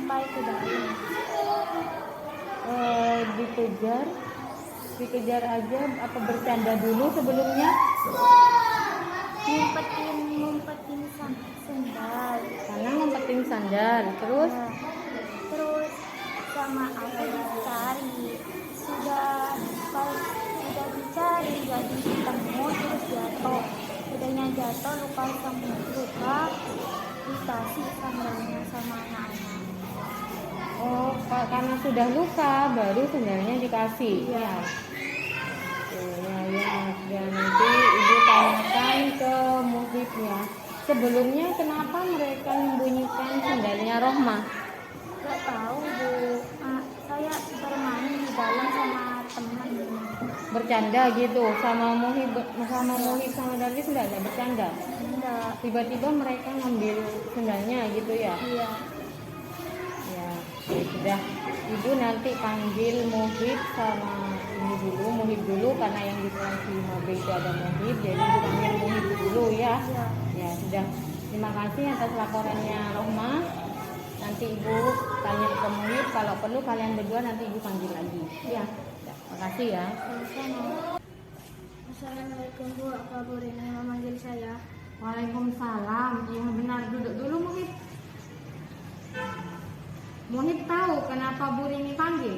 sampai ke dalam. Dikejar aja apa bercanda dulu sebelumnya? Ngumpetin sandal. Karena ngumpetin sandal, terus Ya, terus sama aku dicari. Sudah dicari jadi ketemu, terus jatuh. Udahnya jatuh, luka dikasih sandalnya sama anak-anak. oh karena sudah luka baru sandalnya dikasih. Iya. Ya, nanti ibu tanyakan ke muhibnya. Sebelumnya kenapa mereka menyembunyikan sandalnya Rohmah? Gak tahu Bu. Saya bermain di dalam sama teman. Bercanda gitu sama muhib sama Darwis nggak ada bercanda? Enggak. Tiba-tiba mereka ngambil sandalnya gitu ya? Iya. Ya, sudah. Ibu nanti panggil muhib sama muhib dulu karena yang di kelas 5B itu ada muhib, jadi ibu panggil muhib dulu ya. Iya. Ya sudah. Terima kasih atas laporannya Rohmah. Nanti ibu tanya ke muhib, kalau perlu kalian berdua nanti ibu panggil lagi. Ya. Terima kasih ya. Sama-sama. Assalamualaikum Bu, apa Bu Rini memanggil saya? Waalaikumsalam. Iya benar, duduk dulu muhib. Muhib tahu kenapa Bu Rini panggil?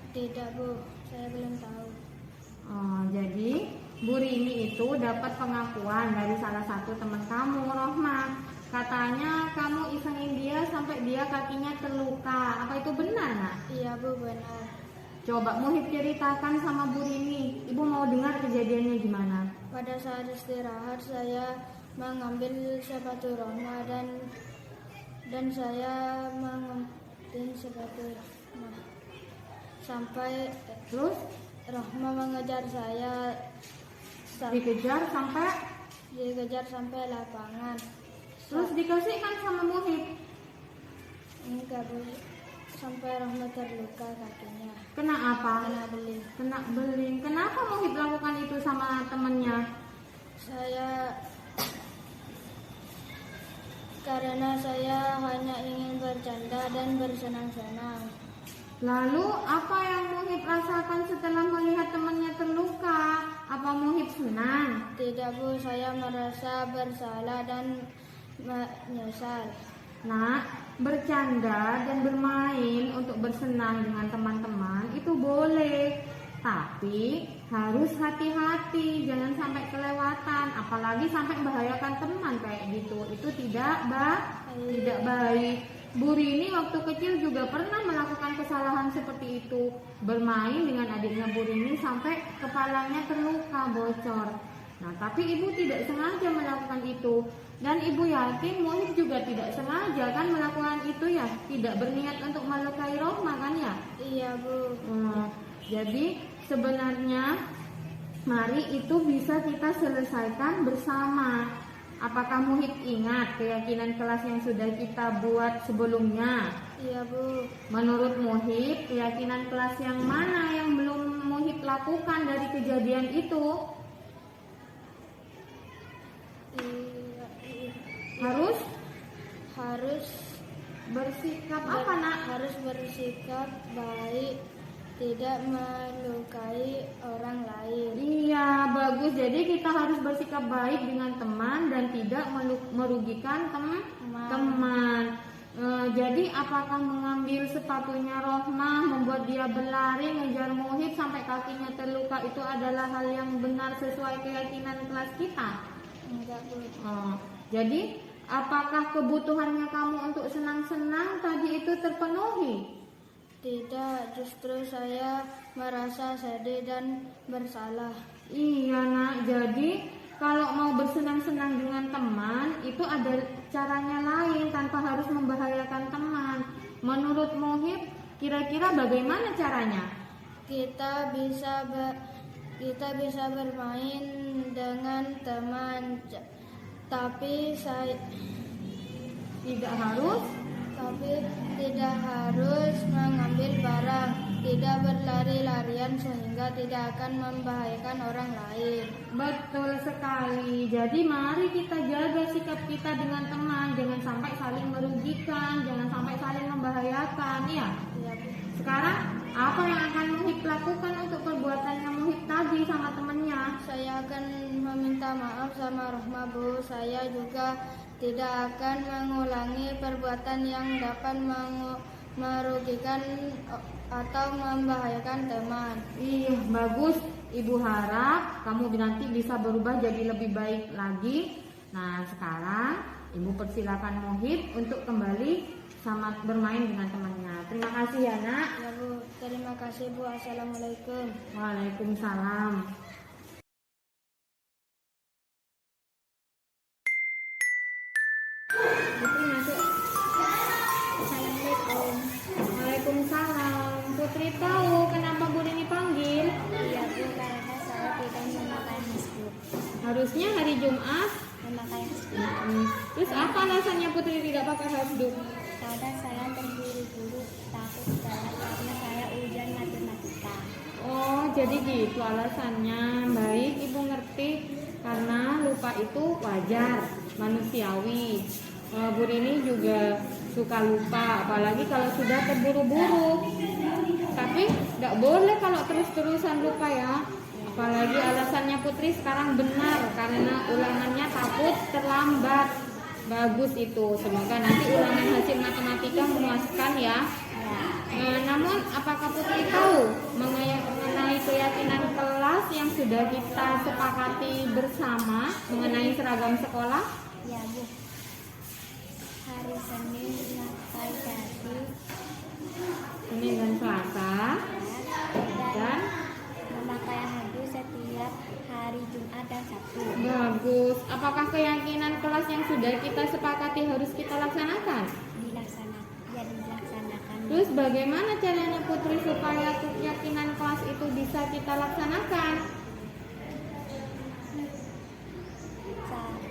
Tidak Bu, saya belum tahu. Oh, jadi Bu Rini itu dapat pengakuan dari salah satu teman kamu, Rohmah. Katanya kamu isengin dia sampai dia kakinya terluka. Apa itu benar, Nak? Iya Bu, benar. Coba Muhib ceritakan sama Bu Rini. Ibu mau dengar kejadiannya gimana? Pada saat istirahat saya mengambil sepatu Rohmah dan saya mengumpetin sepatu Rohmah. Sampai Terus Rohmah mengejar saya. dikejar sampai lapangan. terus dikasihkan sama Muhib. Enggak Bu, sampai Rohmah terluka kakinya. Kena apa? Kena beling. Kena beling. Kenapa Muhib lakukan itu sama temannya? Karena saya hanya ingin bercanda dan bersenang-senang. Lalu apa yang Muhib rasakan setelah melihat temannya terluka? Apa Muhib senang? Tidak Bu, saya merasa bersalah dan menyesal. Nah, bercanda dan bermain untuk bersenang dengan teman-teman itu boleh, tapi harus hati-hati, jangan sampai kelewatan, apalagi sampai membahayakan teman kayak gitu. Itu tidak baik. Bu Rini waktu kecil juga pernah melakukan kesalahan seperti itu, bermain dengan adiknya Bu Rini sampai kepalanya terluka bocor. Nah, tapi ibu tidak sengaja melakukan itu. Dan ibu yakin Muhib juga tidak sengaja kan melakukan itu ya, tidak berniat untuk melukai Rohmah kan ya? Iya Bu. Jadi sebenarnya mari itu bisa kita selesaikan bersama. Apakah Muhib ingat keyakinan kelas yang sudah kita buat sebelumnya? Iya Bu. Menurut Muhib, keyakinan kelas yang mana yang belum Muhib lakukan dari kejadian itu? Harus bersikap apa Nak? Harus bersikap baik, tidak melukai orang lain. Iya, bagus. Jadi kita harus bersikap baik dengan teman dan tidak merugikan teman. Jadi apakah mengambil sepatunya Rohmah, membuat dia berlari, ngejar Muhib sampai kakinya terluka itu adalah hal yang benar sesuai keyakinan kelas kita? Enggak Bu. Jadi apakah kebutuhannya kamu untuk senang-senang tadi itu terpenuhi? Tidak, justru saya merasa sedih dan bersalah. Iya Nak, jadi kalau mau bersenang-senang dengan teman itu ada caranya lain tanpa harus membahayakan teman. Menurut Muhib, kira-kira bagaimana caranya? Kita bisa bermain dengan teman, tapi tidak harus mengambil barang, tidak berlari-larian sehingga tidak akan membahayakan orang lain. Betul sekali. Jadi mari kita jaga sikap kita dengan teman, jangan sampai saling merugikan, jangan sampai saling persilakan ya. Iya, Bu. Sekarang apa yang akan Muhib lakukan untuk perbuatannya Muhib tadi sama temannya? Saya akan meminta maaf sama Rohma, Bu. Saya juga tidak akan mengulangi perbuatan yang dapat merugikan atau membahayakan teman. Iya, bagus. Ibu harap kamu nanti bisa berubah jadi lebih baik lagi. Nah, sekarang Ibu persilakan Muhib untuk kembali sama bermain dengan temannya. Terima kasih ya, Nak. Ya, Bu. Terima kasih, Bu. Assalamualaikum. Waalaikumsalam. Putri masuk. Assalamualaikum. Waalaikumsalam. Putri tahu kenapa Bu Rini panggil? Iya, Bu. Karena saya tidak memakai hasbuk. Harusnya hari Jumat. Memakai hasbuk. Terus apa alasannya Putri tidak pakai hasbuk? Karena saya terburu-buru takut banget karena saya ujian matematika. Oh, jadi gitu alasannya. Baik, Ibu ngerti. Karena lupa itu wajar, manusiawi. Bu Rini juga suka lupa, apalagi kalau sudah terburu-buru. Tapi nggak boleh kalau terus-terusan lupa ya. Apalagi alasannya Putri sekarang benar karena ulangannya takut terlambat. Bagus itu. Semoga nanti ulangan hasil matematika memuaskan ya. Namun apakah Putri tahu mengenai keyakinan kelas yang sudah kita sepakati bersama mengenai seragam sekolah? Ya, Bu. Hari Senin pakai dasi Senin dan Selasa dan memakai hadu setiap hari Jumat dan Sabtu. bagus. Apakah keyakinan kelas yang sudah kita sepakati harus kita laksanakan? Dilaksanakan. Terus bagaimana caranya Putri supaya keyakinan kelas itu bisa kita laksanakan?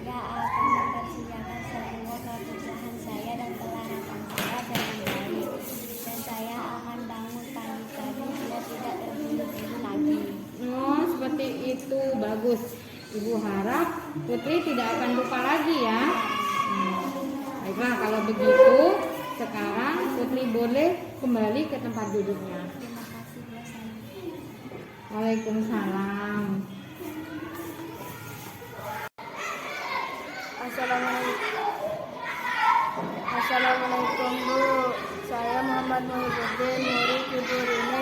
Saya akan mempersiapkan semua kebutuhan saya dan peralatan saya dengan baik. Dan saya akan bangun pagi-pagi biar tidak terburu-buru lagi. Oh, seperti itu. Bagus. Ibu harap Putri tidak akan lupa lagi ya. Baiklah, kalau begitu sekarang Putri boleh kembali ke tempat duduknya. Terima kasih, Bu. Waalaikumsalam. Assalamualaikum, Bu. Saya Muhammad Muhyiddin, murid Ibu Rini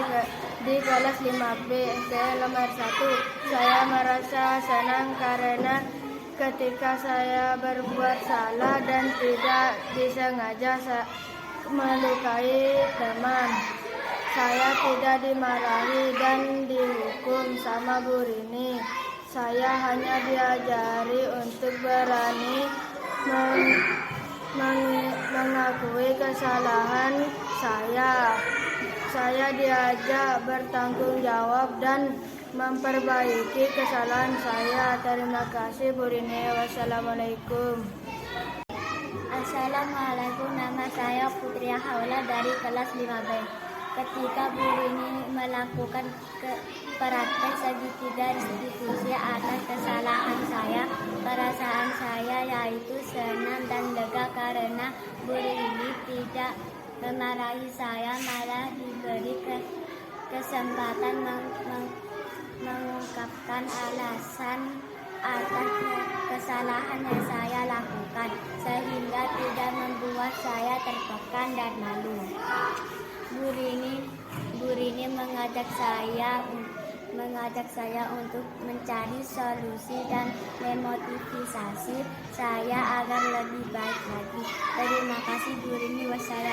di kelas 5B STL nomor 1. Saya merasa senang karena ketika saya berbuat salah dan tidak disengaja melukai teman, saya tidak dimarahi dan dihukum sama Bu Rini. Saya hanya diajari untuk berani mengakui kesalahan saya. Saya diajak bertanggung jawab dan memperbaiki kesalahan saya. Terima kasih, Bu Rini. Wassalamualaikum. Assalamualaikum, nama saya Putri Haula dari kelas 5B. Ketika Bu Rini melakukan praktek segitiga restitusi atas kesalahan saya, perasaan saya yaitu senang dan lega karena Bu Rini tidak memarahi saya, malah diberi kesempatan mengungkapkan alasan atas kesalahan yang saya lakukan, sehingga tidak membuat saya tertekan dan malu. Bu Rini mengajak saya untuk mencari solusi dan memotivasi saya agar lebih baik lagi. Terima kasih, Bu Rini. Wassalamualaikum.